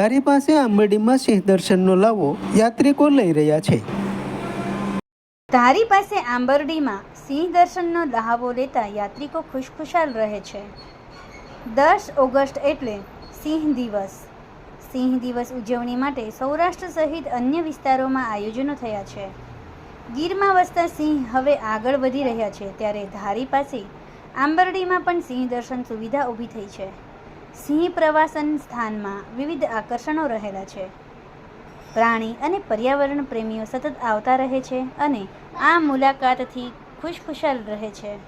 ધારી પાસે આંબરડીમાં સિંહ દર્શનનો લાવો યાત્રિકો લઈ રહ્યા છે. ધારી પાસે આંબરડીમાં સિંહ દર્શનનો લહાવો લેતા યાત્રિકો ખુશખુશાલ રહે છે. 10 ઓગસ્ટ એટલે સિંહ દિવસ. સિંહ દિવસ ઉજવણી માટે સૌરાષ્ટ્ર સહિત અન્ય વિસ્તારોમાં આયોજનો થયા છે. ગીરમાં વસતા સિંહ હવે આગળ વધી રહ્યા છે, ત્યારે ધારી પાસે આંબરડીમાં પણ સિંહ દર્શન સુવિધા ઊભી થઈ છે. સિંહ પ્રવાસન સ્થાનમાં વિવિધ આકર્ષણો રહેલા છે. પ્રાણી અને પર્યાવરણ પ્રેમીઓ સતત આવતા રહે છે અને આ મુલાકાતથી ખુશખુશાલ રહે છે.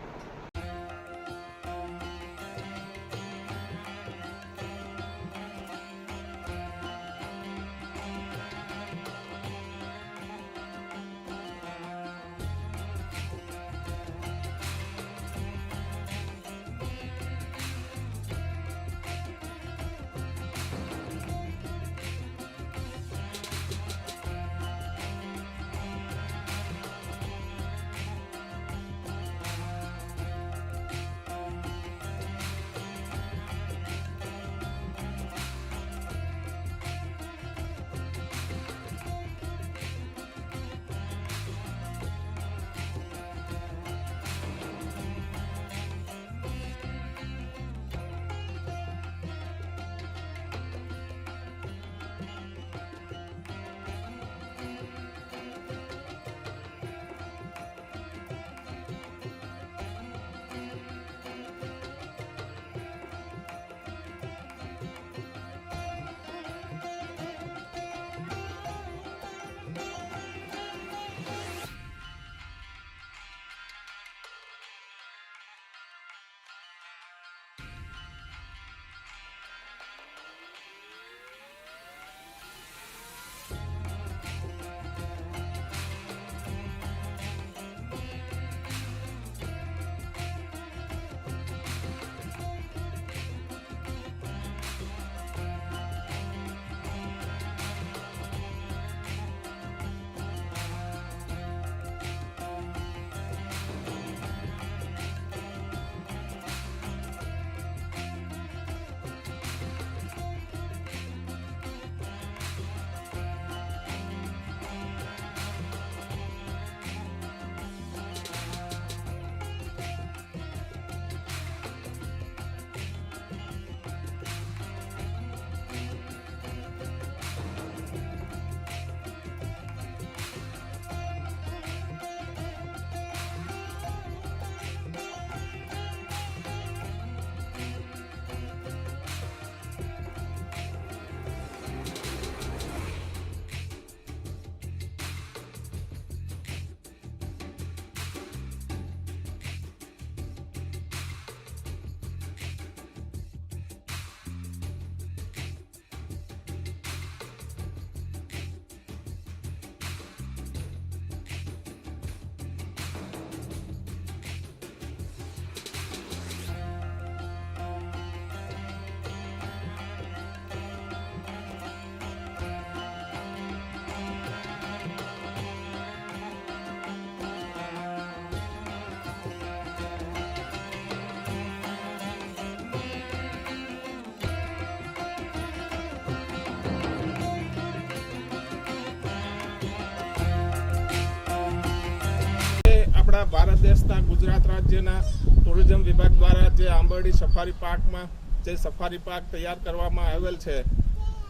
આપણા ભારત દેશના ગુજરાત રાજ્યના ટુરિઝમ વિભાગ દ્વારા જે આંબરડી સફારી પાર્કમાં જે સફારી પાર્ક તૈયાર કરવામાં આવેલ છે,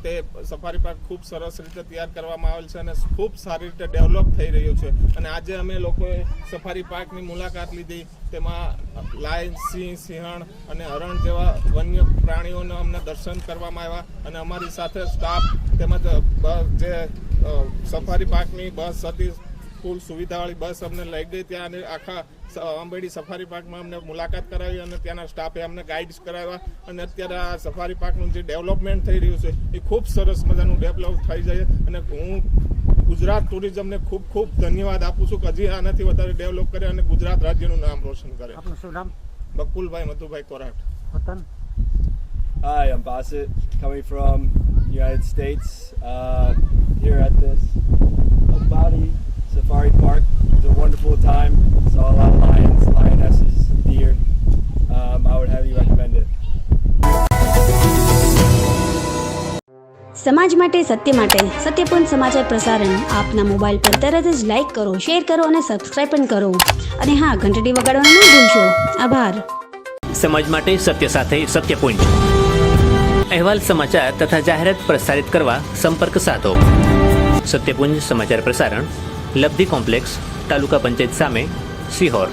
તે સફારી પાર્ક ખૂબ સરસ રીતે તૈયાર કરવામાં આવેલ છે અને ખૂબ સારી રીતે ડેવલપ થઈ રહ્યું છે. અને આજે અમે લોકોએ સફારી પાર્કની મુલાકાત લીધી. તેમાં લાયન, સિંહ, સિંહણ અને હરણ જેવા વન્ય પ્રાણીઓને અમને દર્શન કરવામાં આવ્યા અને અમારી સાથે સ્ટાફ તેમજ જે સફારી પાર્કની બસ હતી, ફૂલ સુવિધાવાળી બસ અમને લઈ ગઈ ત્યાં અને આખા આંબરડી સફારી પાર્કમાં અમને મુલાકાત કરાવી અને ત્યાંના સ્ટાફે અમને ગાઈડ્સ કરાવ્યા. અને અત્યારે આ સફારી પાર્કનું જે ડેવલપમેન્ટ થઈ રહ્યું છે એ ખૂબ સરસ મજાનું ડેવલપ થઈ જાય અને હું ગુજરાત ટુરિઝમને ખૂબ ખૂબ ધન્યવાદ આપું છું કે હજી આનાથી વધારે ડેવલપ કરે અને ગુજરાત રાજ્યનું નામ રોશન કરે. આપનું શું નામ? બકુલભાઈ મધુભાઈ કોરાટ. વતન? Hi, I'm Basit, coming from United States. Here at this Ambadi Safari Park. It was a wonderful time. Saw a lot of lions, lionesses, deer. I would highly recommend it. સમાજ માટે સત્યપૂર્ણ સમાચાર પ્રસારણ આપના મોબાઈલ પર તરત જ like કરો, share કરો અને સબસ્ક્રાઈબ પણ કરો. અને હા, ઘંટડી વગાડવાનું ન ભૂલશો. આભાર. સમાજ માટે સત્ય સાથે સત્યપૂર્ણ. અહેવાલ, સમાચાર તથા જાહેરાત પ્રસારિત કરવા સંપર્ક સાધો. સત્યપુંજ સમાચાર પ્રસારણ, લબ્ધિ કોમ્પ્લેક્સ, તાલુકા પંચાયત સામે, સિહોર.